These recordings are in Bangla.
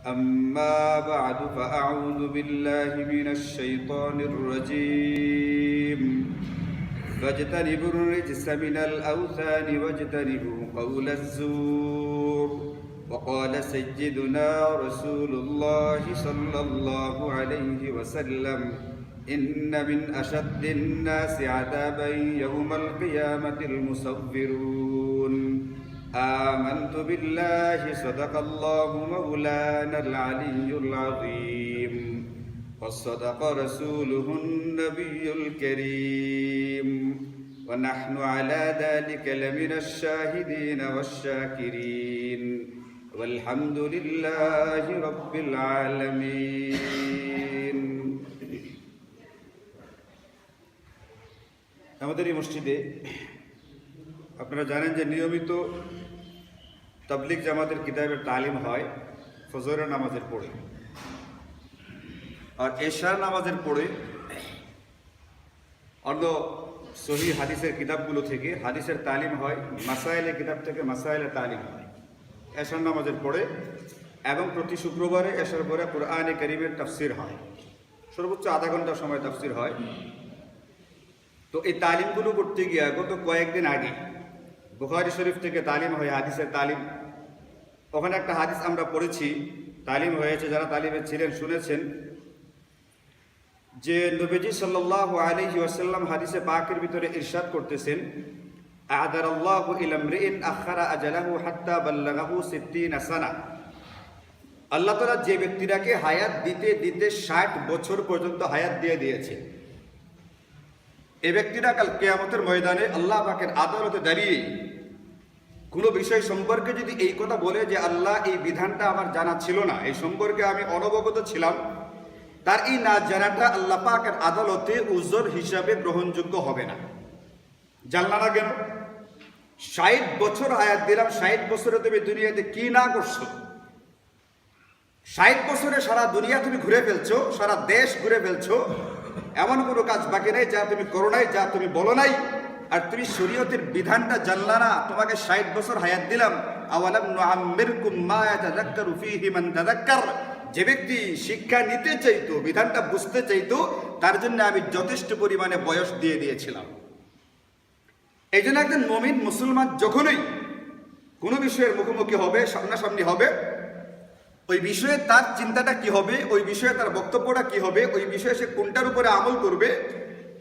أما بعد فأعوذ بالله من الشيطان الرجيم فاجتنبوا الرجس من الأوثان واجتنبوا قول الزور وقال سيدنا رسول الله صلى الله عليه وسلم إن من أشد الناس عذابا يوم القيامة المصورون آمنت بالله صدق الله مولانا العلي العظيم وصدق رسوله النبي الكريم ونحن على ذلك لمن الشاهدين والشاكرين والحمد لله رب العالمين আমাদের এই মসজিদে আপনারা জানেন যে নিয়মিত তাবলিগ জামাতের কিতাবের তালিম হয় ফজরের নামাজের পরে, আর এশার নামাজের পরে অন্য সহিহ হাদিসের কিতাবগুলো থেকে হাদিসের তালিম হয়, মাসাইলের কিতাব থেকে মাসাইলের তালিম হয় এশার নামাজের পরে, এবং প্রতি শুক্রবারে এশার পরে কুরআনে কারীমের তাফসির হয়, সর্বোচ্চ আধা ঘন্টা সময় তাফসির হয়। তো এই তালিমগুলো করতে গিয়ে গত কয়েকদিন আগে বুখারী শরীফ থেকে তালিম হয়, হাদিসের তালিম। ওখানে একটা হাদিস আমরা পড়েছি, তালিম হয়েছে, যারা তালিমে ছিলেন শুনেছেন যে নবীজি সাল্লাল্লাহু আলাইহি ওয়াসাল্লাম হাদিসে পাকের ভিতরে ইরশাদ করতেছেন, আ'দারাল্লাহু ইলা ইমরিইন আখারা আজালাহু হাত্তা বাল্লাগাহু 60 সানা। আল্লাহ তাআলা যে ব্যক্তিটাকে হায়াত দিতে দিতে 60 বছর পর্যন্ত হায়াত দিয়ে দিয়েছে, এই ব্যক্তিরা কাল কিয়ামতের ময়দানে আল্লাহ পাকের আদালতে দাঁড়িয়ে কোনো বিষয় সম্পর্কে যদি এই কথা বলে যে আল্লাহ এই বিধানটা আমার জানা ছিল না, এই সম্পর্কে আমি অনবগত ছিলাম, তার এই না জানাটা আল্লাহ পাকের আদালতে উযর হিসাবে গ্রহণযোগ্য হবে না। জানলা না কেন? 60 বছর হায়াত দিলাম, 60 বছরে তুমি দুনিয়াতে কি না করছো? 60 বছরে সারা দুনিয়া তুমি ঘুরে ফেলছো, সারা দেশ ঘুরে ফেলছো, এমন কোনো কাজ বাকি নেই যা তুমি করো নাই, যা তুমি বলো নাই, আর তুমি শরীয়তের বিধানটা জানলা না। তোমাকে 60 বছর হায়াত দিলাম, আওয়ালাম নুআম্মিরকুম মা ইয়াতাযাক্কারু ফীহি মান তাযাক্কার। যে ব্যক্তি শিক্ষা নিতে চাইতো, বিধানটা বুঝতে চাইতো, তার জন্য আমি যথেষ্ট পরিমাণে বয়স দিয়ে দিয়েছিলাম। এই জন্য একজন মুমিন মুসলমান যখনই কোনো বিষয়ের মুখোমুখি হবে, সামনাসামনি হবে, ওই বিষয়ে তার চিন্তাটা কি হবে, ওই বিষয়ে তার বক্তব্যটা কি হবে, ওই বিষয়ে সে কোনটার উপরে আমল করবে,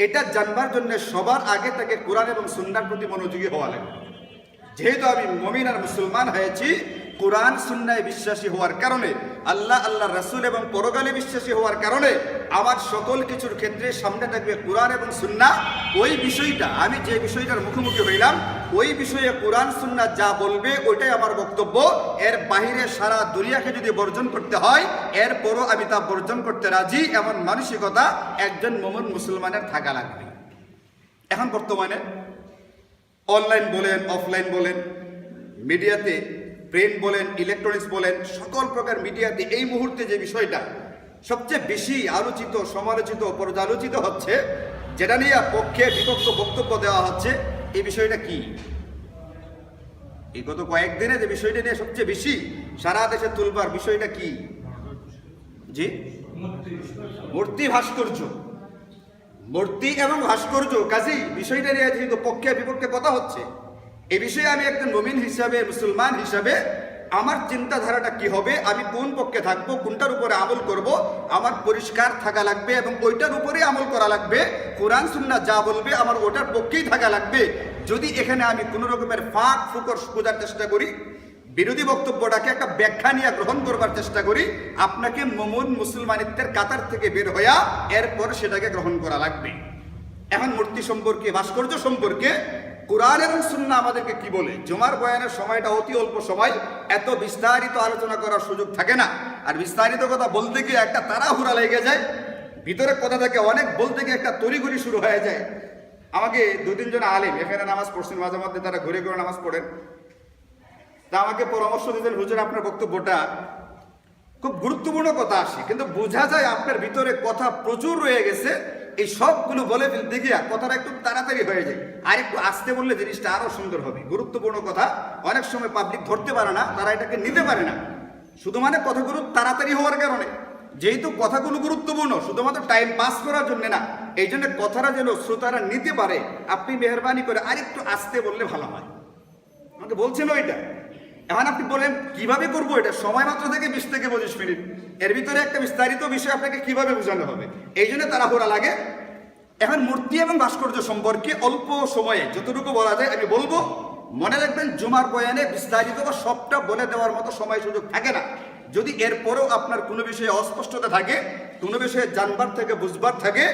এটা জানবার জন্য সবার আগে তাকে কোরআন এবং সুন্নাহর প্রতি মনোযোগী হওয়া লাগবে। যেহেতু আমি মুমিন আর মুসলমান হয়েছি কোরআন সুন্নায় বিশ্বাসী হওয়ার কারণে, আল্লাহ, আল্লাহ রাসূল এবং পরকালে বিশ্বাসী হওয়ার কারণে আমার সকল কিছুর ক্ষেত্রে সামনে থাকবে কোরআন এবং সুন্নাহ। ওই বিষয়টা, আমি যে বিষয়টার মুখোমুখি হইলাম, ওই বিষয়ে কোরআন সুন্নাহ যা বলবে ওইটাই আমার বক্তব্য। এর বাহিরে সারা দুনিয়াকে যদি বর্জন করতে হয়, এরপরও আমি তা বর্জন করতে রাজি, এমন মানসিকতা একজন মুমিন মুসলমানের থাকা লাগবে। এখন বর্তমানে অনলাইন বলেন, অফলাইন বলেন, মিডিয়াতে, প্রিন্ট বলেন, ইলেকট্রনিক্স বলেন, সকল প্রকার মিডিয়াতে এই মুহূর্তে যে বিষয়টা সবচেয়ে বেশি আলোচিত, সমালোচিত, পর্যালোচিত হচ্ছে, যেটা নিয়ে পক্ষে বিপক্ষ বক্তব্য দেওয়া হচ্ছে, এই বিষয়টা কি? এই গত কয়েকদিনে যে বিষয়টা নিয়ে সবচেয়ে বেশি সারা দেশে তুলবার বিষয়টা কি? জি, মূর্তি ভাস্কর্য। মূর্তি এবং ভাস্কর্য, কাজী বিষয়টা নিয়ে যেহেতু পক্ষে বিপক্ষে কথা হচ্ছে, এই বিষয়ে আমি একজন মুমিন হিসাবে, মুসলমান হিসাবে আমার চিন্তাধারাটা কি হবে, আমি কোন পক্ষে থাকবো, কোনটার উপরে আমল করব, আমার পরিষ্কার থাকা লাগবে এবং ওইটার উপরে আমল করা লাগবে। কোরআন সুন্নাহ যা বলবে আমার ওটার পক্ষেই থাকা লাগবে। যদি এখানে আমি কোনো রকমের ফাঁক ফুকর খোঁজার চেষ্টা করি, বিরোধী বক্তব্যটাকে একটা ব্যাখ্যা নিয়ে গ্রহণ করবার চেষ্টা করি, আপনাকে মুমিন মুসলমানিত্বের কাতার থেকে বের হইয়া এরপর সেটাকে গ্রহণ করা লাগবে। এখন মূর্তি সম্পর্কে, ভাস্কর্য সম্পর্কে কোরআন এবং সুন্নাহ আমাদেরকে কি বলে? জুমার বয়ানের সময়টা অতি অল্প সময়, এত বিস্তারিত আলোচনা করার সুযোগ থাকে না। আর বিস্তারিত কথা বলতে গিয়ে একটা তাড়াহুড়া লেগে যায়, ভিতরে কথা থেকে অনেক বলতে গিয়ে একটা তড়িঘড়ি শুরু হয়ে যায়। আমাকে 2-3 জন আলেম এখানে নামাজ পড়ছেন, মাঝে মধ্যে তারা ঘুরে ঘুরে নামাজ পড়েন, তা আমাকে পরামর্শ দিতেন, হুজুর আপনার বক্তব্যটা খুব গুরুত্বপূর্ণ কথা আসে, কিন্তু বোঝা যায় আপনার ভিতরে কথা প্রচুর রয়ে গেছে, এই সবগুলো বলে ফেলতে গিয়া কথাটা একটু তাড়াতাড়ি হয়ে যায়, আর একটু আস্তে বললে জিনিসটা আরো সুন্দর হবে। গুরুত্বপূর্ণ কথা অনেক সময় পাবলিক ধরতে পারে না, তারা এটাকে নিতে পারে না। শুধু মানে কথাগুলো তাড়াতাড়ি হওয়ার কারণে, যেহেতু কথাগুলো গুরুত্বপূর্ণ, শুধুমাত্র টাইম পাস করার জন্য না, এই জন্য কথাটা যেন শ্রোতারা নিতে পারে, আপনি মেহরবানি করে আরেকটু আস্তে বললে ভালো হয়। আমাকে বলছিল এটা, এখন আপনি বলেন কিভাবে করবো এটা, সময় মাত্র থেকে 20 থেকে 25 মিনিট, এর ভিতরে একটা বিস্তারিত বিষয় আপনাকে কিভাবে বোঝানো হবে, এই জন্য তাড়াহুড়া লাগে। এখন মূর্তি এবং ভাস্কর্য সম্পর্কে অল্প সময়ে যতটুকু বলা যায় আমি বলবো। মনে রাখবেন, জুমার বয়ানে বিস্তারিত বা সবটা বলে দেওয়ার মতো সময় সুযোগ থাকে না। যদি এরপরেও আপনার কোনো বিষয়ে অস্পষ্টতা থাকে, কোনো বিষয়ে জানবার থেকে বুঝবার থাকে,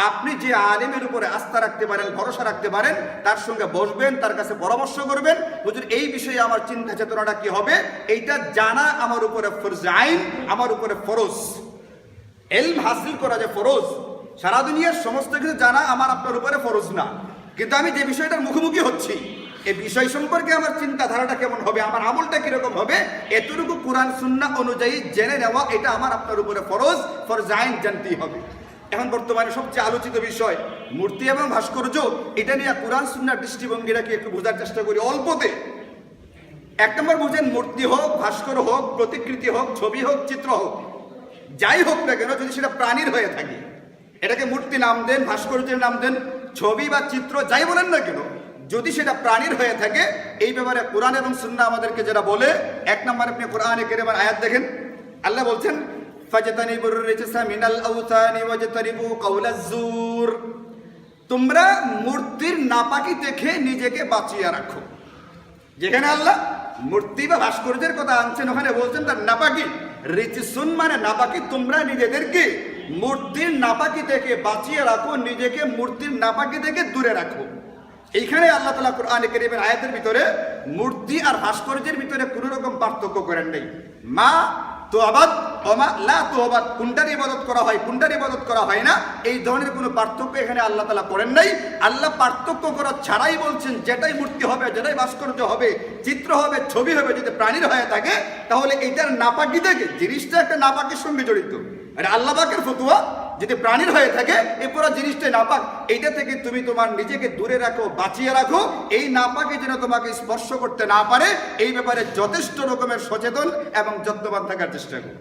আপনি যে আলেমের উপরে আস্থা রাখতে পারেন, ভরসা রাখতে পারেন, তার সঙ্গে বসবেন, তার কাছে পরামর্শ করবেন, হুজুর এই বিষয়ে আমার চিন্তা চেতনাটা কি হবে, এইটা জানা আমার উপরে ফরজ আইন, আমার উপরে ফরজ। ইলম হাসিল করা যে ফরজ, সারা দুনিয়ার সমস্ত কিছু জানা আমার আপনার উপরে ফরজ না, কিন্তু আমি যে বিষয়টার মুখোমুখি হচ্ছি এই বিষয় সম্পর্কে আমার চিন্তাধারাটা কেমন হবে, আমার আমলটা কিরকম হবে, এতটুকু কোরআন সুন্নাহ অনুযায়ী জেনে নেওয়া এটা আমার আপনার উপরে ফরজ, ফরজ আইন জানতেই হবে। এখন বর্তমানে সবচেয়ে আলোচিত বিষয় মূর্তি এবং ভাস্কর্য, এটা নিয়ে কোরআন সুন্নাহর দৃষ্টিভঙ্গিটাকে একটু বোঝার চেষ্টা করি অল্পতে। এক নম্বর বুঝেন, মূর্তি হোক, ভাস্কর হোক, প্রতিকৃতি হোক, ছবি হোক, চিত্র হোক, যাই হোক না কেন, যদি সেটা প্রাণীর হয়ে থাকে, এটাকে মূর্তি নাম দেন, ভাস্কর্যের নাম দেন, ছবি বা চিত্র যাই বলেন না কেন, যদি সেটা প্রাণীর হয়ে থাকে, এই ব্যাপারে কোরআন এবং সুন্নাহ আমাদেরকে যেটা বলে, এক নম্বর আপনি কোরআনে কারীমের আয়াত দেখেন, আল্লাহ বলছেন ফাজতানিবুর রিজসা মিনাল আওতানি ওয়াজতানিবু কাওলাজ জুর, তোমরা মূর্তির নাপাকি দেখে নিজেকে বাঁচিয়ে রাখো। যেখানে আল্লাহ মূর্তি বা ভাস্কর্যের কথা আনছেন, ওখানে বলছেন তার নাপাকি, রিজসুন মানে নাপাকি, তোমরা নিজেদেরকে মূর্তির নাপাকি থেকে বাঁচিয়ে রাখো, নিজেকে মূর্তির নাপাকি থেকে দূরে রাখো। এইখানে আল্লাহ তাআলা কোরআনে কারীমের আয়াতের ভিতরে মূর্তি আর ভাস্কর্যের ভিতরে কোনো রকম পার্থক্য করেন নাই। মা তুআবাদ ওমা লা তুআবাদ, কোনটার ইবাদত করা হয়, কোনটার ইবাদত করা হয় না, এই ধরনের কোনো পার্থক্য এখানে আল্লাহ তাআলা করেন নাই। আল্লাহ পার্থক্য করা ছাড়াই বলছেন, যেটাই মূর্তি হবে, যেটাই ভাস্কর্য হবে, চিত্র হবে, ছবি হবে, যদি প্রাণীর হয়ে থাকে, তাহলে এটার নাপাকি থেকে, জিনিসটা একটা নাপাকের সঙ্গে জড়িত, এটা আল্লাহ পাকের ফতোয়া, যদি প্রাণীর হয়ে থাকে এই পুরো জিনিসটাই নাপাক, এইটা থেকে তুমি তোমার নিজেকে দূরে রাখো, বাঁচিয়ে রাখো, এই নাপাকে যেন তোমাকে স্পর্শ করতে না পারে, এই ব্যাপারে যথেষ্ট রকমের সচেতন এবং যত্নবান থাকার চেষ্টা করো।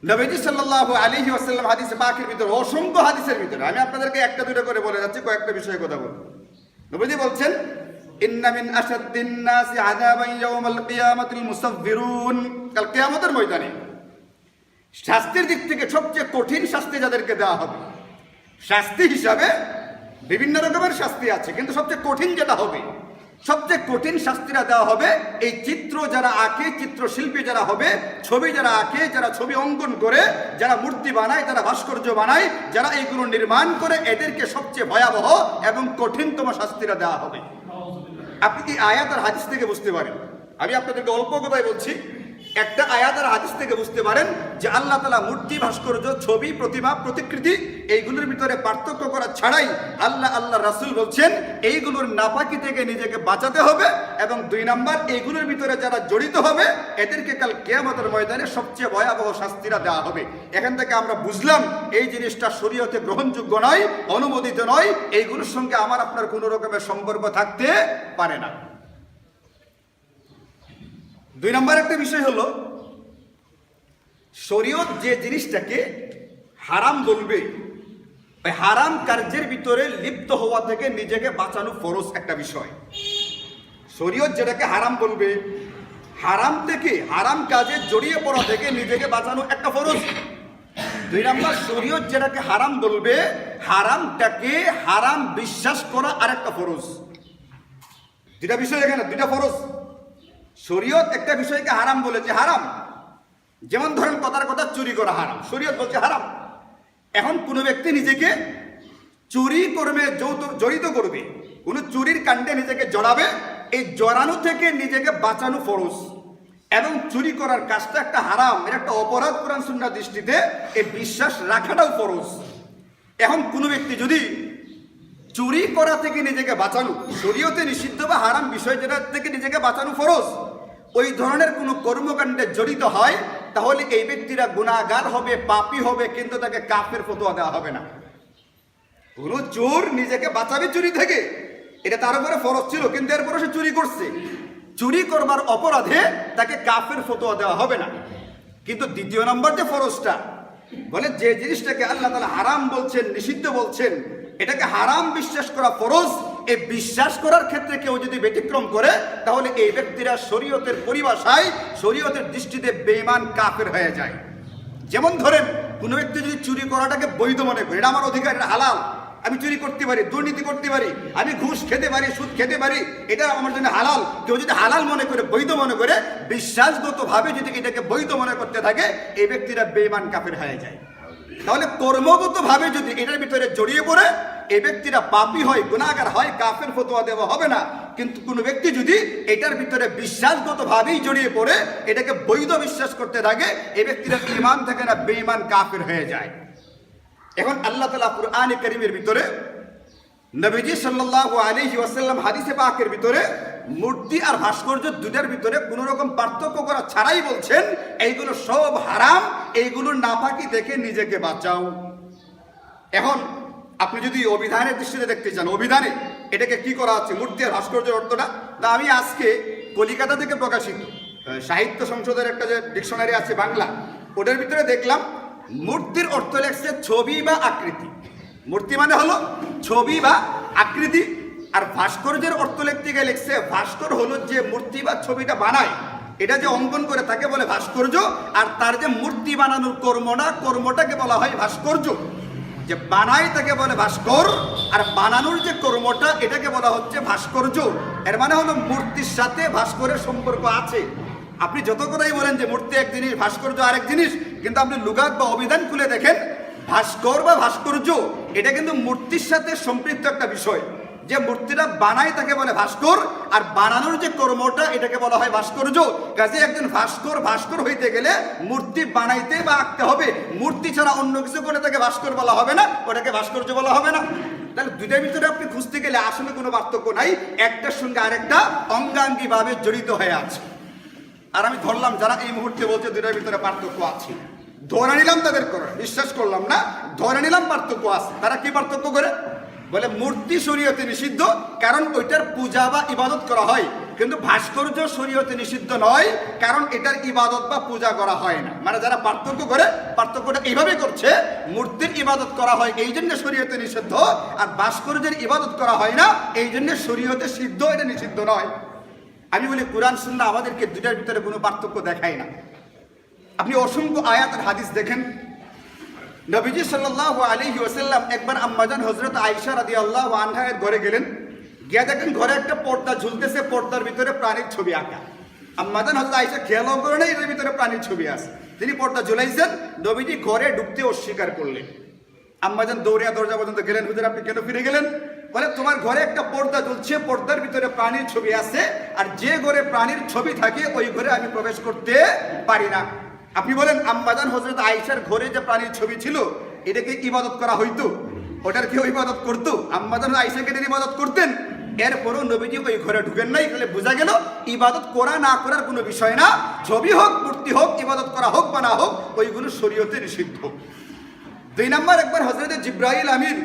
নবীজি সাল্লাল্লাহু আলাইহি ওয়াসাল্লাম হাদিসে পাকের ভিতরে, অসংখ্য হাদিসের ভিতরে, আমি আপনাদেরকে একটা দুটো করে বলে যাচ্ছি, কয়েকটা বিষয়ে কথা বলবো। নবীজি বলছেন, ইন্না মিন আশাদ্দিন নাসি আযাবান ইয়াউমাল কিয়ামাতিল মুসাফফিরুন, কাল কিয়ামতের ময়দানে শাস্তির দিক থেকে সবচেয়ে কঠিন শাস্তি যাদেরকে দেওয়া হবে, শাস্তি হিসাবে বিভিন্ন রকমের শাস্তি আছে, কিন্তু সবচেয়ে কঠিন যেটা হবে, সবচেয়ে কঠিন শাস্তিটা দেওয়া হবে এই চিত্র যারা আঁকে, চিত্রশিল্পী যারা হবে, ছবি যারা আঁকে, যারা ছবি অঙ্কন করে, যারা মূর্তি বানায়, যারা ভাস্কর্য বানায়, যারা এইগুলো নির্মাণ করে, এদেরকে সবচেয়ে ভয়াবহ এবং কঠিনতম শাস্তিটা দেওয়া হবে। আপনি কি আয়াত আর হাদিস থেকে বুঝতে পারেন? আমি আপনাদেরকে অল্প কথাই বলছি, একটা আয়াত আর হাদিস থেকে বুঝতে পারেন যে আল্লাহ তাআলা মূর্তি, ভাস্কর্য, ছবি, প্রতিমা, প্রতিকৃতি এইগুলোর ভিতরে পার্থক্য করা ছাড়াই আল্লাহ রাসূল বলছেন এইগুলোর নাপাকি থেকে নিজেকে বাঁচাতে হবে, এবং 2 নাম্বার, এইগুলোর ভিতরে যারা জড়িত হবে এদেরকে কাল কিয়ামতের ময়দানে সবচেয়ে ভয়াবহ শাস্তিটা দেওয়া হবে। এখান থেকে আমরা বুঝলাম এই জিনিসটা শরীয়তে গ্রহণযোগ্য নয়, অনুমোদিত নয়, এইগুলোর সঙ্গে আমার আপনার কোনো রকমের সম্পর্ক থাকতে পারে না। 2 নম্বর একটা বিষয় হলো, শরীয়ত যে জিনিসটাকে হারাম বলবে, ওই হারাম কার্যের ভিতরে লিপ্ত হওয়া থেকে নিজেকে বাঁচানো ফরজ একটা বিষয়। শরীয়ত যেটাকে হারাম বলবে, হারাম থেকে, হারাম কাজে জড়িয়ে পড়া থেকে নিজেকে বাঁচানো একটা ফরজ। 2 নম্বর, শরীয়ত যেটাকে হারাম বলবে, হারামটাকে হারাম বিশ্বাস করা আরেকটা ফরজ। 2টা বিষয় এখানে, 2টা ফরজ। শরীয়ত একটা বিষয়কে হারাম বলেছে, হারাম, যেমন ধরেন কথার কথা চুরি করা হারাম, শরীয়ত বলছে হারাম। এখন কোনো ব্যক্তি নিজেকে চুরি কর্মে জড়িত করবে, কোনো চুরির কাণ্ডে নিজেকে জড়াবে, এই জড়ানো থেকে নিজেকে বাঁচানো ফরজ, এবং চুরি করার কাজটা একটা হারাম, এর একটা অপরাধ কোরআন সুন্নাহর দৃষ্টিতে, এই বিশ্বাস রাখাটাও ফরজ। এখন কোনো ব্যক্তি যদি চুরি করা থেকে নিজেকে বাঁচানো, শরীয়তে নিষিদ্ধ বা হারাম বিষয় যেটা থেকে নিজেকে বাঁচানো ফরজ, ওই ধরনের কোনো কর্মকাণ্ডে জড়িত হয়, তাহলে এই ব্যক্তিরা গুনাহগার হবে, পাপী হবে, কিন্তু তাকে কাফের ফতোয়া দেওয়া হবে না। কোনো চোর নিজেকে বাঁচাবে চুরি থেকে, এটা তার উপরে ফরজ ছিল, কিন্তু এরপরে সে চুরি করছে, চুরি করবার অপরাধে তাকে কাফের ফতোয়া দেওয়া হবে না। কিন্তু দ্বিতীয় নম্বর যে ফরজটা, বলে যে জিনিসটাকে আল্লাহ তাআলা হারাম বলছেন, নিষিদ্ধ বলছেন, এটাকে হারাম বিশ্বাস করা ফরজ। এই বিশ্বাস করার ক্ষেত্রে কেউ যদি ব্যতিক্রম করে, তাহলে এই ব্যক্তিরা শরীয়তের পরিভাষায়, শরীয়তের দৃষ্টিতে বেঈমান কাফের হয়ে যায়। যেমন ধরেন, কোনো ব্যক্তি যদি চুরি করাটাকে বৈধ মনে করে, এটা আমার অধিকার, এটা হালাল, আমি চুরি করতে পারি, দুর্নীতি করতে পারি, আমি ঘুষ খেতে পারি, সুদ খেতে পারি, এটা আমার জন্য হালাল। কেউ যদি হালাল মনে করে, বৈধ মনে করে, বিশ্বাসগতভাবে যদি এটাকে বৈধ মনে করতে থাকে, এই ব্যক্তিরা বেঈমান কাফের হয়ে যায়। তাহলে কর্মগতভাবে যদি এটার ভিতরে জড়িয়ে পড়ে, এই ব্যক্তিরা পাপী হয়, গুনাহগার হয়, কাফের ফতোয়া দেওয়া হবে না। কিন্তু কোনো ব্যক্তি যদি এটার ভিতরে বিশ্বাসগতভাবেই জড়িয়ে পড়ে, এটাকে বৈধ বিশ্বাস করতে থাকে, এই ব্যক্তিরা ঈমান থাকে না, বেঈমান কাফের হয়ে যায়। এখন আল্লাহ তাআলা কুরআনে কারীমের ভিতরে, নবীজি সাল্লাল্লাহু আলাইহি ওয়াসাল্লাম হাদিসে পাকের ভিতরে মূর্তি আর ভাস্কর্য দুটার ভিতরে কোনো রকম পার্থক্য করা ছাড়াই বলছেন, এইগুলো সব হারাম, এইগুলোর নাপাকি দেখে নিজেকে বাঁচাও। এখন আপনি যদি অভিধানের দৃষ্টিতে দেখতে চান, অভিধানে এটাকে কি করা আছে, মূর্তি আর ভাস্কর্যের অর্থটা, তা আমি আজকে কলিকাতা থেকে প্রকাশিত সাহিত্য সংসদের একটা যে ডিকশনারি আছে বাংলা, ওটার ভিতরে দেখলাম মূর্তির অর্থ লেখছে ছবি বা আকৃতি। মূর্তি মানে হলো ছবি বা আকৃতি। আর ভাস্কর্যের অর্থ লিখতে গিয়ে লিখছে ভাস্কর হলো যে মূর্তি বা ছবিটা বানায়, এটা যে অঙ্কন করে তাকে বলে ভাস্কর্য। আর তার যে মূর্তি বানানোর কর্মটাকে বলা হয় ভাস্কর্য। যে বানায় তাকে বলে ভাস্কর, আর বানানোর যে কর্মটা এটাকে বলা হচ্ছে ভাস্কর্য। এর মানে হলো মূর্তির সাথে ভাস্করের সম্পর্ক আছে। আপনি যত কথাই বলেন যে মূর্তি এক জিনিস, ভাস্কর্য আরেক জিনিস, কিন্তু আপনি লুগাত বা অভিধান খুলে দেখেন, ভাস্কর বা ভাস্কর্য এটা কিন্তু মূর্তির সাথে সম্পৃক্ত একটা বিষয়। যে মূর্তিটা বানায় তাকে বলে ভাস্কর, আর বানানোর যে কর্মটা এটাকে বলা হয় ভাস্কর্য। কাজে একজন ভাস্কর হইতে গেলে মূর্তি বানাইতে বা আঁকতে হবে। মূর্তি ছাড়া অন্য কিছু করে তাকে ভাস্কর বলা হবে না, ওটাকে ভাস্কর্য বলা হবে না। তাহলে দুইটার ভিতরে আপনি খুঁজতে গেলে আসলে কোনো পার্থক্য নাই, একটার সঙ্গে আরেকটা অঙ্গাঙ্গি ভাবে জড়িত হয়ে আছে। আর আমি ধরলাম যারা এই মুহূর্তে বলছে দুইটার ভিতরে পার্থক্য আছে, ধরে নিলাম তাদের করে, বিশ্বাস করলাম না, ধরে নিলাম পার্থক্য আছে। তারা কি পার্থক্য করে? বলে মূর্তি শরীয়তে নিষিদ্ধ, কারণ ওইটার পূজা বা ইবাদত করা হয়, কিন্তু ভাস্কর্য শরীয়তে নিষিদ্ধ নয়, কারণ এটার ইবাদত বা পূজা করা হয় না। মানে যারা পার্থক্য করে, পার্থক্যটা এইভাবে করছে, মূর্তির ইবাদত করা হয় এই জন্য শরীয়তে নিষিদ্ধ, আর ভাস্কর্যের ইবাদত করা হয় না এই জন্য শরীয়তে সিদ্ধ, এটা নিষিদ্ধ নয়। আমি বলি কুরআন সুন্নাহ আমাদেরকে দুটার ভিতরে কোনো পার্থক্য দেখায় না। আপনি অসংখ্য আয়াত আর হাদিস দেখেন। নবীজি সাল্লাল্লাহু আলাইহি ওয়াসাল্লাম একবার আম্মাজান হযরত আয়েশা রাদিয়াল্লাহু আনহা এর ঘরে গেলেন, গিয়ে দেখেন ঘরে একটা পর্দা ঝুলতেছে, পর্দার ভিতরে প্রাণীর ছবি আঁকা। আম্মাজান হযরত আয়েশা খেয়ালও করে না এর ভিতরে প্রাণীর ছবি আছে। তিনি পর্দা ঝুলাইছেন, নবীজি ঘরে ঢুকতে অস্বীকার করলেন। আম্মাজান দৌড়িয়া দরজা পর্যন্ত গেলেন, হুজুর আপনি কেন ফিরে গেলেন? বলে তোমার ঘরে একটা পর্দা ঝুলছে, পর্দার ভিতরে প্রাণীর ছবি আছে, আর যে ঘরে প্রাণীর ছবি থাকে ওই ঘরে আমি প্রবেশ করতে পারি না। আপনি বলেন আম্মাজান হযরত আয়েশার ঘরে যে প্রাণীর ছবি ছিল এটাকে ইবাদত করা হইতো? ওটার কেউ ইবাদত করতো? আম্মাজান আয়েশাকে তিনি ইবাদত করতেন। এরপরও নবীজি ওই ঘরে ঢুকেন নাই। তাহলে বোঝা গেল ইবাদত করা না করার কোনো বিষয় না, ছবি হোক মূর্তি হোক, ইবাদত করা হোক বা না হোক, ওইগুলো শরীয়তে নিষিদ্ধ। 2 নম্বর, একবার হযরত জিবরাইল আমিন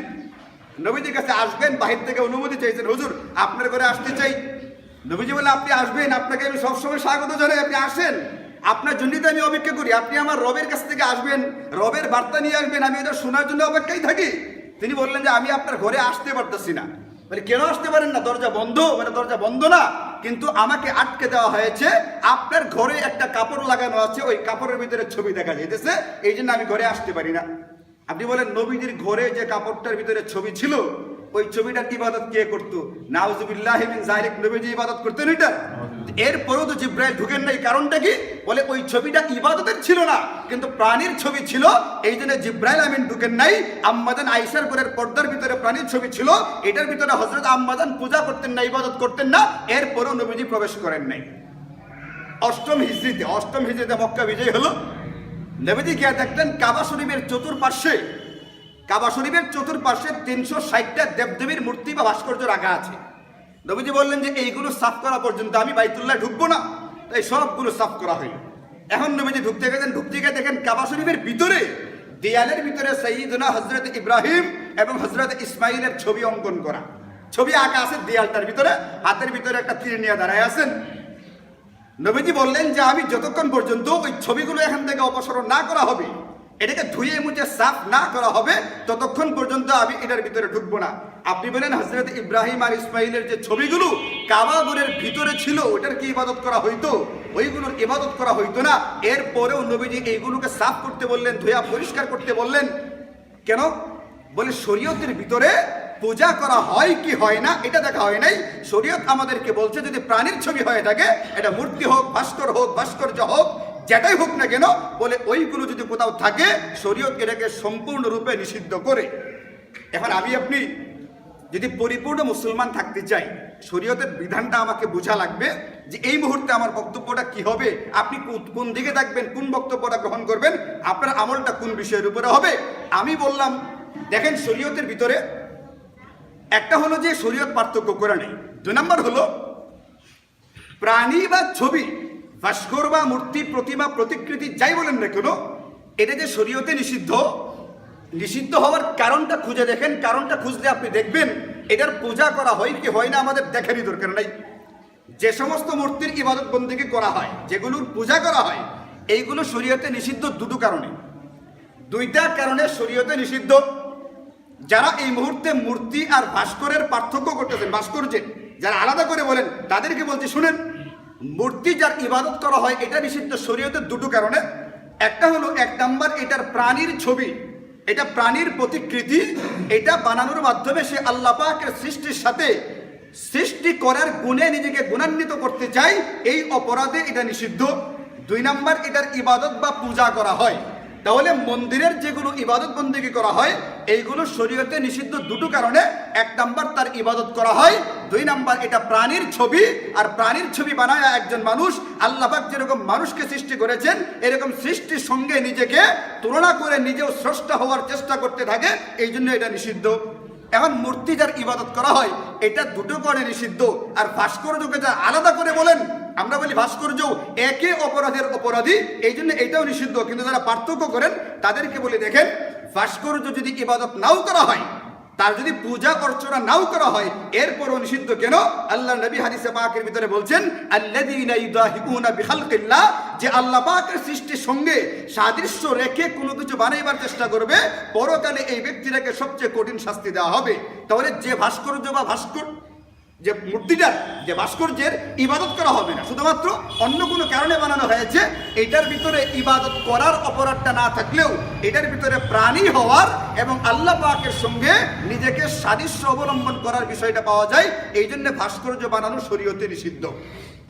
নবীজির কাছে আসবেন, বাহির থেকে অনুমতি চাইছেন, হুজুর আপনার ঘরে আসতে চাই। নবীজি বলে আপনি আসবেন, আপনাকে আমি সবসময় স্বাগত জানাই, আপনি আসেন, আপনার জন্যই তো আমি অপেক্ষা করি। আপনি আমার রবের কাছ থেকে আসবেন, রবের বার্তা নিয়ে আসবেন, আমি এটা শোনার জন্য অপেক্ষায় থাকি। তিনি বললেন যে আমি আপনার ঘরে আসতে পারতেছি না। বলে কেন আসতে পারেন না? দরজা বন্ধ। মানে দরজা বন্ধ না, কিন্তু আমাকে আটকে দেওয়া হয়েছে, আপনার ঘরে একটা কাপড় লাগানো আছে, ওই কাপড়ের ভিতরে ছবি দেখা যাইতেছে, এই জন্য আমি ঘরে আসতে পারি না। আপনি বলেন নবীজির ঘরে যে কাপড়টার ভিতরে ছবি ছিল, ওই ছবিটার ইবাদত কে করতো? নাউজুবিল্লাহি মিন যালিক, নবীজি ইবাদত করতেন এটা। এরপরও তো জিবরাইল ঢুকেন নাই, কারণটা কি? বলে ওই ছবিটা ইবাদতের ছিল না, কিন্তু প্রাণীর ছবি ছিল, এই জন্য জিবরাইল আমিন ঢুকেন নাই। আম্মাজান আয়েশার ঘরের পর্দার ভিতরে প্রাণীর ছবি ছিল, এটার ভিতরে হযরত আম্মাজান পূজা করতেন না, ইবাদত করতেন না, এরপরও নবীজি প্রবেশ করেন নাই। অষ্টম হিজরিতে মক্কা বিজয় হলো। নবীজি গিয়ে দেখলেন কাবা শরীফের চতুর্পার্শ্বে 360টা দেবদেবীর মূর্তি বা ভাস্কর্য রাখা আছে। নবীজি বললেন যে এইগুলো সাফ করা পর্যন্ত আমি বাইতুল্লাহ ঢুকবো না, তাই সবগুলো সাফ করা হইল। এখন নবীজি ঢুকতে গিয়ে দেখেন কাবা শরীফের ভিতরে দেয়ালের ভিতরে সাইয়্যিদুনা হযরত ইব্রাহিম এবং হযরত ইসমাইলের ছবি অঙ্কন করা, ছবি আঁকা আছে দেয়ালটার ভিতরে। হাতের ভিতরে একটা তীর নিয়ে দাঁড়ায় আছেন। নবীজি বললেন যে আমি যতক্ষণ পর্যন্ত ওই ছবিগুলো এখান থেকে অপসারণ না করা হবে, এটাকে ধুয়ে মুছে সাফ না করা হবে, ততক্ষণ পর্যন্ত আমি এটার ভিতরে ঢুকবো না। আপনি বলেন হযরত ইব্রাহিম আর ইসমাইলের যে ছবিগুলো কাবা ঘরের ভিতরে ছিল, ওটার কি ইবাদত করা হইতো? ওইগুলোর ইবাদত করা হইতো না। এরপরেও নবীজি এইগুলোকে সাফ করতে বললেন, ধুয়া পরিষ্কার করতে বললেন। কেন? বলে শরীয়তের ভিতরে পূজা করা হয় কি হয় না এটা দেখা হয় নাই। শরীয়ত আমাদেরকে বলছে যদি প্রাণীর ছবি হয়ে থাকে, এটা মূর্তি হোক, ভাস্কর্য হোক, যেটাই হোক না কেন, বলে ওইগুলো যদি কোথাও থাকে শরীয়ত এটাকে সম্পূর্ণরূপে নিষিদ্ধ করে। এখন আমি আপনি যদি পরিপূর্ণ মুসলমান থাকতে চাই, শরীয়তের বিধানটা আমাকে বোঝা লাগবে যে এই মুহূর্তে আমার বক্তব্যটা কি হবে, আপনি কোন দিকে থাকবেন, কোন বক্তব্যটা গ্রহণ করবেন, আপনার আমলটা কোন বিষয়ের উপরে হবে। আমি বললাম দেখেন শরীয়তের ভিতরে একটা হলো যে শরীয়ত পার্থক্য করে নেই। 2 নম্বর হলো প্রাণী বা ছবি, ভাস্কর বা মূর্তি, প্রতিমা, প্রতিকৃতি যাই বলেন না কেন, এটা যে শরীয়তে নিষিদ্ধ হওয়ার কারণটা খুঁজে দেখেন। কারণটা খুঁজলে আপনি দেখবেন এটার পূজা করা হয় কি হয় না আমাদের দেখারই দরকার নাই। যে সমস্ত মূর্তির ইবাদত বন্দেগী করা হয়, যেগুলোর পূজা করা হয়, এইগুলো শরীয়তে নিষিদ্ধ দুটো কারণে। 2টা কারণে শরীয়তে নিষিদ্ধ। যারা এই মুহূর্তে মূর্তি আর ভাস্করের পার্থক্য করতেছেন, ভাস্কর্যের যারা আলাদা করে বলেন, তাদেরকে বলছি শুনেন, মূর্তি যার ইবাদত করা হয় এটা নিষিদ্ধ শরীয়তের 2টো কারণে। একটা হলো 1 নম্বর এটার প্রাণীর ছবি, এটা প্রাণীর প্রতিকৃতি, এটা বানানোর মাধ্যমে সে আল্লাহ পাকের সৃষ্টির সাথে সৃষ্টি করার গুণে নিজেকে গুণান্বিত করতে চায়, এই অপরাধে এটা নিষিদ্ধ। 2 নম্বর এটার ইবাদত বা পূজা করা হয়। তাহলে মন্দিরের যেগুলো ইবাদত বন্দেগী করা হয় এইগুলো শরীয়তে নিষিদ্ধ 2টো কারণে। 1 নম্বর তার ইবাদত করা হয়, 2 নম্বর এটা প্রাণীর ছবি। আর প্রাণীর ছবি বানায় একজন মানুষ, আল্লাহ পাক যেরকম মানুষকে সৃষ্টি করেছেন এরকম সৃষ্টির সঙ্গে নিজেকে তুলনা করে নিজেও স্রষ্টা হওয়ার চেষ্টা করতে থাকে, এই জন্য এটা নিষিদ্ধ। এখন মূর্তি যার ইবাদত করা হয় এটা 2টো করে নিষিদ্ধ। আর ভাস্কর্যকে যা আলাদা করে বলেন, আমরা বলি ভাস্কর্য একে অপরাধের অপরাধী, এই জন্য এটাও নিষিদ্ধ। কিন্তু যারা পার্থক্য করেন তাদেরকে বলে দেখেন, ভাস্কর্য যদি ইবাদত নাও করা হয়, তার যদি পূজা অর্চনা নাও করা হয়, এরপরও নিষিদ্ধ। কেন? আল্লাহ নবী হাদিসে পাকের ভিতরে বলছেন আল্লাযীনা ইউদাহিউনা বিখালকিল্লাহ, যে আল্লাহ পাকের সৃষ্টির সঙ্গে সাদৃশ্য রেখে কোনো কিছু বানাইবার চেষ্টা করবে, পরকালে এই ব্যক্তিটাকে সবচেয়ে কঠিন শাস্তি দেওয়া হবে। তাহলে যে ভাস্কর্য বা যে মূর্তিটার যে ভাস্কর্যের ইবাদত করা হবে না, শুধুমাত্র অন্য কোনো কারণে বানানো হয়েছে, এটার ভিতরে ইবাদত করার অপরাধটা না থাকলেও এটার ভিতরে প্রাণী হওয়ার এবং আল্লাহ পাকের সঙ্গে নিজেকে সাদৃশ্য অবলম্বন করার বিষয়টা পাওয়া যায়। এই জন্য ভাস্কর্য বানানো শরীয়তে নিষিদ্ধ।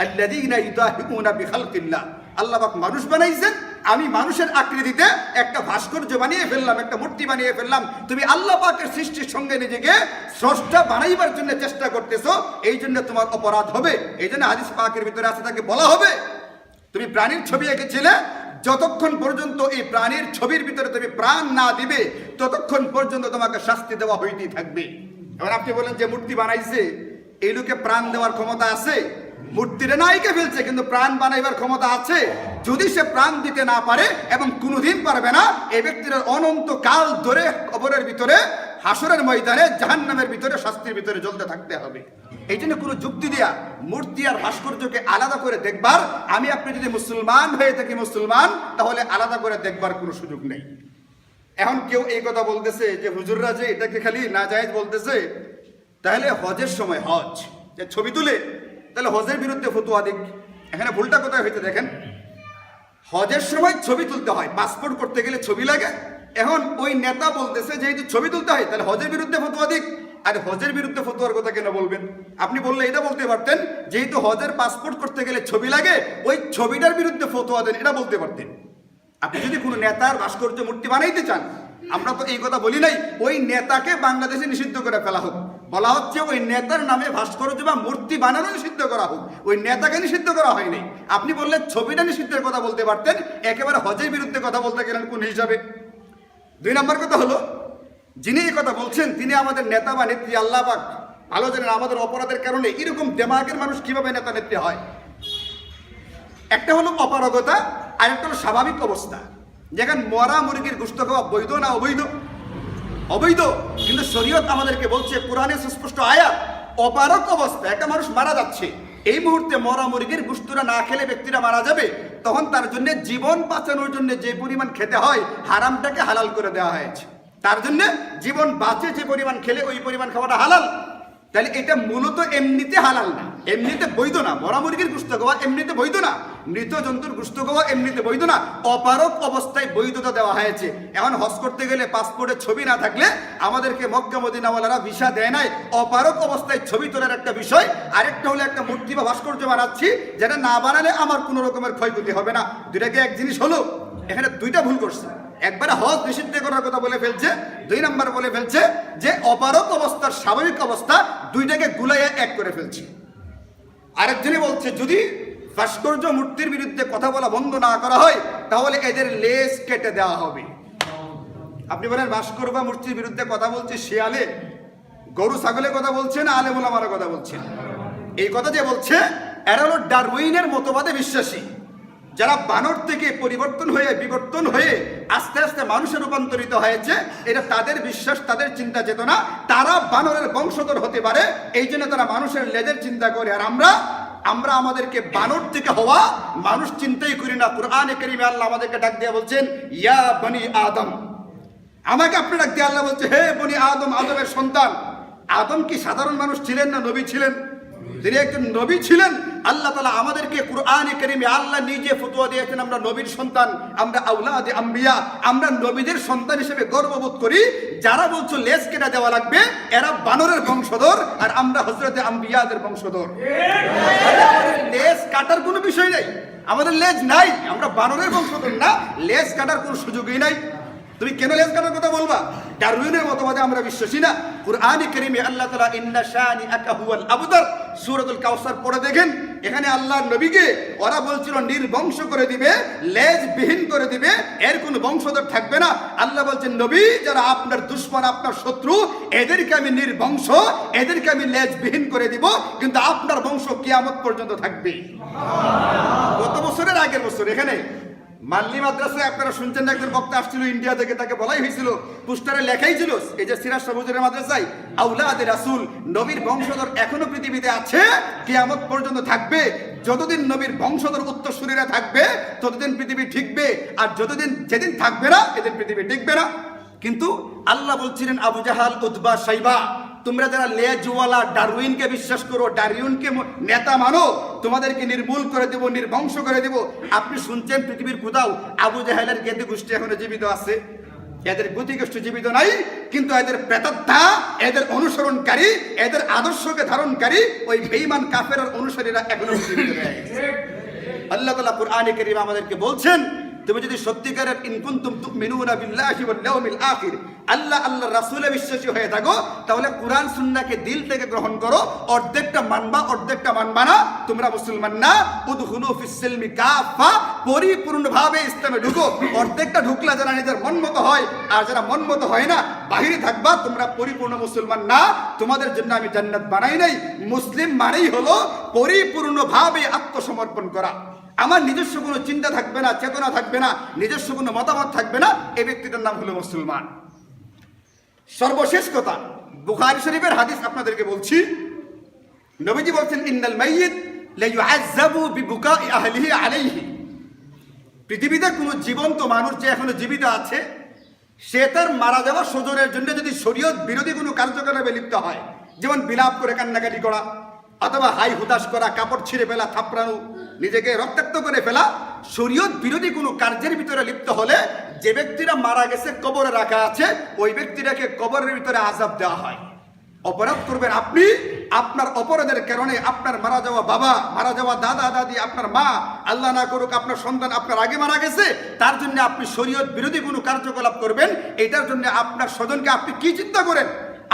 আল্লাযীনা ইউদাহিউনা বিখালকিল্লাহ, আল্লাহ পাক মানুষ বানাইছেন, আমি মানুষের আকৃতিতে একটা ভাস্কর্য বানিয়ে ফেললাম, একটা মূর্তি বানিয়ে ফেললাম। তুমি আল্লাহ পাকের সৃষ্টির সঙ্গে নিজেকে স্রষ্টা বানাইবার জন্য চেষ্টা করতেছো, এই জন্য তোমার অপরাধ হবে। এই জন্য হাদিস পাকের ভিতরে আছে, তাকে বলা হবে তুমি প্রাণীর ছবি এঁকেছিলে, যতক্ষণ পর্যন্ত এই প্রাণীর ছবির ভিতরে তুমি প্রাণ না দিবে ততক্ষণ পর্যন্ত তোমাকে শাস্তি দেওয়া হইতেই থাকবে। এবার আপনি বলেন যে মূর্তি বানাইছে, এই লোকে প্রাণ দেওয়ার ক্ষমতা আছে? মূর্তিরে নাইকে ফেলছে কিন্তু প্রাণ বানাইবার ক্ষমতা আছে। যদি সে প্রাণ দিতে না পারে এবং কোনোদিন পারবে না, এই ব্যক্তির অনন্ত কাল ধরে কবরের ভিতরে, হাসরের ময়দানে, জাহান্নামের ভিতরে, শাস্তির ভিতরে জ্বলতে থাকতে হবে। এই জন্য কোনো যুক্তি দেয়া মূর্তি আর ভাস্কর্যকে আলাদা করে দেখবার, আমি আপনি যদি মুসলমান হয়ে থাকি মুসলমান, তাহলে আলাদা করে দেখবার কোনো সুযোগ নেই। এখন কেউ এই কথা বলতেছে যে হুজুররা যে এটাকে খালি নাজায়েজ বলতেছে, তাহলে হজের সময় হজ যে ছবি তুলে, তাহলে হজের বিরুদ্ধে ফতোয়া দিক। এখানে ভুলটা কোথায় হয়েছে দেখেন, হজের সময় ছবি তুলতে হয়, পাসপোর্ট করতে গেলে ছবি লাগে। এখন ওই নেতা বলতেছে যেহেতু ছবি তুলতে হয় তাহলে হজের বিরুদ্ধে ফতোয়া দিক। আর হজের বিরুদ্ধে ফতোয়ার কথা কেন বলবেন? আপনি বললে এটা বলতে পারতেন যেহেতু হজের পাসপোর্ট করতে গেলে ছবি লাগে, ওই ছবিটার বিরুদ্ধে ফতোয়া দেন, এটা বলতে পারতেন। আপনি যদি কোনো নেতার ভাস্কর্য মূর্তি বানাইতে চান, আমরা তো এই কথা বলি নাই ওই নেতাকে বাংলাদেশে নিষিদ্ধ করে ফেলা হোক, বলা হচ্ছে ওই নেতার নামে ভাস্কর্য বা মূর্তি বানানো নিষিদ্ধ করা হোক, ওই নেতাকে নিষিদ্ধ করা হয়নি। আপনি বললে ছবিটা নিষিদ্ধের কথা বলতে পারতেন, একেবারে হজের বিরুদ্ধে কথা বলতে গেলেন কোন হিসাবে? 2 নম্বর কথা হলো, যিনি এই কথা বলছেন তিনি আমাদের নেতা বা নেত্রী, আল্লাহ পাক ভালো জানেন আমাদের অপরাধের কারণে এরকম দেমাগের মানুষ কিভাবে নেতা নেত্রী হয়। একটা হলো অপারগতা, আর একটা হলো স্বাভাবিক অবস্থা। যেখানে মরা মুরগির গোশত খাওয়া বৈধ না অবৈধ? অবৈধ। কিন্তু শরীয়ত আমাদেরকে বলছে, কোরআনে সুস্পষ্ট আয়াত, অপারগ অবস্থা একটা মানুষ মারা যাচ্ছে, এই মুহূর্তে মরা মুরগির গোশতটা না খেলে ব্যক্তিরা মারা যাবে, তখন তার জন্য জীবন বাঁচানোর জন্য যে পরিমাণ খেতে হয় হারামটাকে হালাল করে দেওয়া হয়েছে। তার জন্য জীবন বাঁচে যে পরিমাণ খেলে ওই পরিমাণ খাওয়াটা হালাল। তাহলে এটা মূলত এমনিতে হালাল না, এমনিতে বৈধ না। মরা মুরগির গোশত খাওয়া এমনিতে বৈধ না, মৃত জন্তুর গোশত খাওয়া এমনিতে বৈধ না, অপারক অবস্থায় বৈধতা দেওয়া হয়েছে। এখন হজ করতে গেলে পাসপোর্টে ছবি না থাকলে আমাদেরকে মক্কা মদিনাওয়ালারা ভিসা দেয় নাই। অপারক অবস্থায় ছবি তোলার একটা বিষয়, আরেকটা হলো একটা মূর্তি বা ভাস্কর্য বানাচ্ছি যেটা না বানালে আমার কোনো রকমের ক্ষয়ক্ষতি হবে না। দুটাকে এক জিনিস হলো, এখানে দুইটা ভুল করছে। একবারে হজ নিষিদ্ধ করার কথা বলে ফেলছে, দুই নাম্বার বলে ফেলছে যে অপারক অবস্থার স্বাভাবিক অবস্থা, দুইটাকে গুলাইয়া এক করে ফেলছে। আরেকজনই বলছে যদি ভাস্কর্য মূর্তির বিরুদ্ধে কথা বলা বন্ধ না করা হয় তাহলে এদের লেজ কেটে দেওয়া হবে। আপনি বলেন ভাস্কর বা মূর্তির বিরুদ্ধে কথা বলছে শিয়ালে, গরু ছাগলের কথা বলছে না আলেম ওলামার কথা বলছে? এই কথা যে বলছে এরা হলো ডারউইনের মতবাদে বিশ্বাসী, যারা বানর থেকে পরিবর্তন হয়ে বিবর্তন হয়ে আস্তে আস্তে মানুষে রূপান্তরিত হয়েছে। এটা তাদের বিশ্বাস, তাদের চিন্তা চেতনা, তারা বানরের বংশধর হতে পারে, এই জন্য তারা মানুষের লেজের চিন্তা করে। আর আমরা আমাদেরকে বানর থেকে হওয়া মানুষ চিন্তাই করি না। কুরআনে কারীমে আল্লাহ আমাদেরকে ডাক দিয়ে বলছেন ইয়া বনি আদম, আমাকে আপনি ডাক দিয়ে আল্লাহ বলছে হে বনি আদম, আদমের সন্তান। আদম কি সাধারণ মানুষ ছিলেন না নবী ছিলেন? তিনি একজন নবী ছিলেন। আল্লাহ তাআলা আমাদেরকে কুরআনে কারীমে আল্লাহ নিজে ফতোয়া দিয়েছেন আমরা নবীর সন্তান, আমরা আওলাদে আম্বিয়া, আমরা নবীদের সন্তান হিসেবে গর্ববোধ করি। যারা বলছো লেজ কেটে দেওয়া লাগবে এরা বানরের বংশধর, আর আমরা হযরতে আম্বিয়াদের বংশধর। আমাদের লেজ কাটার কোনো বিষয় নেই, আমাদের লেজ নাই, আমরা বানরের বংশধর না, লেজ কাটার কোনো সুযোগই নাই। তুমি কেন লেজ কাটার কথা বলবা? ডারউইনের মতবাদে আমরা বিশ্বাসী না। কুরআনে কারীমে আল্লাহ তাআলা ইন্না শানিআকা হুয়াল আবতার সূরাতুল কাউসার পড়ে দেখেন, এখানে আল্লাহর নবীকে ওরা বলছিল নির্বংশ করে দিবে, লেজ বিহীন করে দিবে, এর কোনো বংশধর থাকবে না। আল্লাহ বলছেন নবী যারা আপনার দুশমন, আপনার শত্রু, এদেরকে আমি নির্বংশ, এদেরকে আমি লেজ বিহীন করে দিব, কিন্তু আপনার বংশ কিয়ামত পর্যন্ত থাকবে। গত বছরের আগের বছর এখানে মাল্লি মাদ্রাসায় আপনারা শুনছেন না, একজন বক্তা আসছিল ইন্ডিয়া থেকে, তাকে বলাই হয়েছিল, পোস্টারে লেখাই ছিল এই যে সিরাজ সবুজের মাদ্রাসায় আওলাদে রাসূল, নবীর বংশধর এখনো পৃথিবীতে আছে, কিয়ামত পর্যন্ত থাকবে। যতদিন নবীর বংশধর উত্তরসূরিরা থাকবে ততদিন পৃথিবী ঠিকবে, আর যেদিন থাকবে না এদিন পৃথিবী টিকবে না। কিন্তু আল্লাহ বলছিলেন আবু জাহাল, উতবা, সাইবা, তোমরা যারা লেজওয়ালা ডারউইনকে বিশ্বাস করো, ডারউইনকে নেতা মানো, তোমাদেরকে নির্মূল করে দেব, নির্বংশ করে দেব। আপনি শুনছেন পৃথিবীর কোথাও আবু জাহেলের গেদে গোষ্ঠী এখনো জীবিত আছে? এদের গতি গোষ্ঠী জীবিত নাই, কিন্তু এদের প্রেতাত্মা, এদের অনুসরণকারী, এদের আদর্শকে ধারণকারী ওই বেঈমান কাফেরের অনুসারীরা এখনো জীবিত রয়েছে। আল্লাহ তাআলা কুরআনে কারীমে আমাদেরকে বলছেন তুমি যদি সত্যিকারের ইন কুনতুম তুমিনুনা বিল্লাহি ওয়াল ইয়াউমিল আখির, আল্লাহর রাসূলে বিশ্বাসী হয়ে থাকো, তাহলে কুরআন সুন্নাহকে দিল থেকে গ্রহণ করো। অর্ধেকটা মানবা, অর্ধেকটা মানবা না, তোমরা মুসলমান না। উদখুলু ফিস সিলমি কাফা, পরিপূর্ণভাবে ইসলামে ঢুকো। অর্ধেকটা ঢুকলা যারা নিজের মন মতো হয়, আর যারা মন মতো হয় না বাহিরে থাকবা, তোমরা পরিপূর্ণ মুসলমান না। তোমাদের জন্য আমি জান্নাত বানাই নাই। মুসলিম মানেই হলো পরিপূর্ণভাবে আত্মসমর্পণ করা। আমার নিজস্ব কোনো চিন্তা থাকবে না, চেতনা থাকবে না, নিজস্ব কোনো মতামত থাকবে না, এই ব্যক্তিটার নাম হলো মুসলমান। সর্বশেষ কথা, বুখারী শরীফের হাদিস আপনাদেরকে বলছি। নবীজি বলছেন ইন্নাল মাইয়িত লা ইউআযাবু বিবুকাই আহলিহি আলাইহি, পৃথিবীতে কোনো জীবন্ত মানুষ যে এখনো জীবিত আছে, সে তার মারা যাওয়া স্বজনের জন্য যদি শরীয়ত বিরোধী কোনো কার্যকলাপে লিপ্ত হয়, যেমন বিলাপ করে কান্নাকাটি করা, অথবা হাই হুতাশ করা, কাপড় ছিঁড়ে ফেলা, থাপড়ানো, নিজেকে রক্তাক্ত করে ফেলা, শরীয়ত বিরোধী কোনো কার্যের ভিতরে লিপ্ত হলে যে ব্যক্তিরা মারা গেছে কবরে রাখা আছে, ওই ব্যক্তিটাকে কবরের ভিতরে আযাব দেওয়া হয়। অপরাধ করবেন আপনি, আপনার অপরাধের কারণে আপনার মারা যাওয়া বাবা, মারা যাওয়া দাদা দাদি, আপনার মা, আল্লাহ না করুক আপনার সন্তান আপনার আগে মারা গেছে, তার জন্য আপনি শরীয়ত বিরোধী কোনো কার্যকলাপ করবেন, এটার জন্য আপনার স্বজনকে আপনি কি চিন্তা করেন?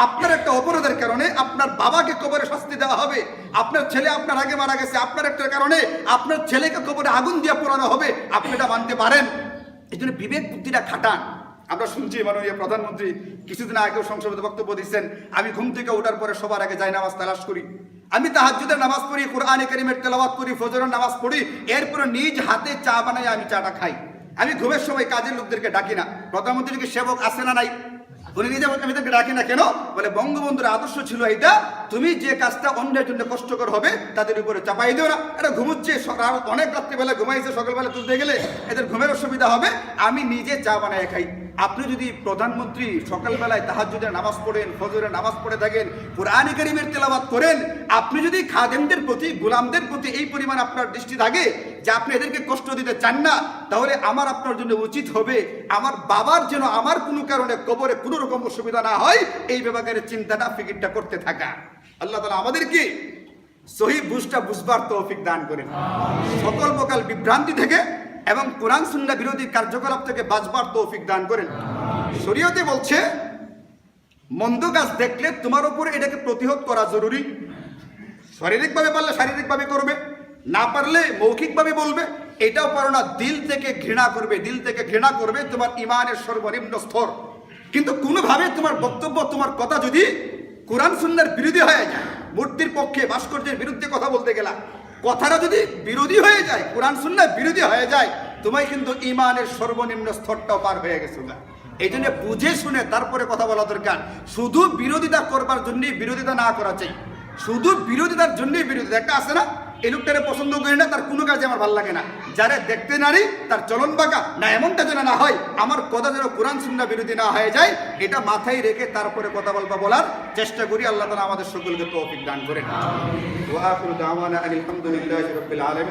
আপনার একটা অপরাধের কারণে আপনার বাবাকে কবরে শাস্তি দেওয়া হবে, আপনার ছেলে আপনার আগে মারা গেছে, আপনার একটা কারণে আপনার ছেলেকে কবরে আগুন দিয়ে পোড়ানো হবে, আপনি এটা মানতে পারেন? এই জন্য বিবেক বুদ্ধিটা খাটান। আমরা শুনছি মাননীয় প্রধানমন্ত্রী কিছুদিন আগেও সংসদে বক্তব্য দিচ্ছেন, আমি ঘুম থেকে ওঠার পরে সবার আগে যাই নামাজ তালাশ করি, আমি তাহাজ্জুদের নামাজ পড়ি, কুরআনে কারীমের তেলাওয়াত করি, ফজরের নামাজ পড়ি, এরপরে নিজ হাতে চা বানাই আমি চাটা খাই। আমি ঘুমের সময় কাজের লোকদেরকে ডাকি না। প্রধানমন্ত্রীর কি সেবক আছে না নাই? উনি নিজে আমি তাকে ডাকি না কেন, বলে বঙ্গবন্ধুর আদর্শ ছিল এটা, তুমি যে কাজটা অন্যের জন্য কষ্টকর হবে তাদের উপরে চাপাই দিও না। এটা ঘুমুচ্ছে, অনেক রাত্রিবেলা ঘুমাইছে, সকালবেলা তুলতে গেলে এদের ঘুমের অসুবিধা হবে, আমি নিজে চা বানায় খাই। আপনি যদি প্রধানমন্ত্রী সকালবেলায় তাহাজ্জুদের নামাজ পড়েন, ফজরের নামাজ পড়ে থাকেন, কুরআনে কারীমের তেলাওয়াত করেন, আপনি যদি খাদেমদের প্রতি, গোলামদের প্রতি এই পরিমাণ আপনার দৃষ্টি থাকে যে আপনি এদেরকে কষ্ট দিতে চান না, তাহলে আমার আপনার জন্য উচিত হবে আমার বাবার যেন আমার কোনো কারণে কবরে কোনো রকম অসুবিধা না হয়, এই ব্যাপারে চিন্তাটা ফিকিরটা করতে থাকা। আল্লাহ তাআলা আমাদেরকে সহি বুঝবার তৌফিক দান করেন, সকল প্রকার বিভ্রান্তি থেকে এবং কোরআন সুন্নাহ বিরোধী কার্যকলাপ থেকে বাঁচবার তৌফিক দান করেন। শরীয়তে বলছে মন্দ কাজ দেখলে তোমার উপরে এটাকে প্রতিহত করা জরুরি। শারীরিকভাবে পারলে শারীরিকভাবে করবে, না পারলে মৌখিকভাবে বলবে, এটাও পারো না দিল থেকে ঘৃণা করবে, দিল থেকে ঘৃণা করবে তোমার ইমানের সর্বনিম্ন স্তর। কিন্তু কোনোভাবে তোমার বক্তব্য, তোমার কথা যদি কোরআন সুন্নাহর বিরোধী হয়ে যায়, মূর্তির পক্ষে ভাস্কর্যের বিরুদ্ধে কথা বলতে গেলা, কথাটা যদি বিরোধী হয়ে যায়, কোরআন সুন্নাহর বিরোধী হয়ে যায়, তোমায় কিন্তু ইমানের সর্বনিম্ন স্তরটাও পার হয়ে গেছো না। এই জন্য বুঝে শুনে তারপরে কথা বলা দরকার। শুধু বিরোধিতা করবার জন্যই বিরোধিতা না করা চাই, শুধু বিরোধিতার জন্যই বিরোধিতা। একটা আছে না, এই লোকটারে পছন্দ করি না, তার কোনো কাজে আমার ভালো লাগে না, যারা দেখতে নারী তার চলন বাঁকা না, এমনটা যেন না হয়, আমার কথা যেন কোরআন সুন্নাহ বিরোধী না হয়ে যায়, এটা মাথায় রেখে তারপরে কথা বলার চেষ্টা করি। আল্লাহ তাআলা আমাদের সকলকে তৌফিক দান করেন। ওয়া আখিরু দাওয়ানা আলহামদুলিল্লাহি রাব্বিল আলামিন।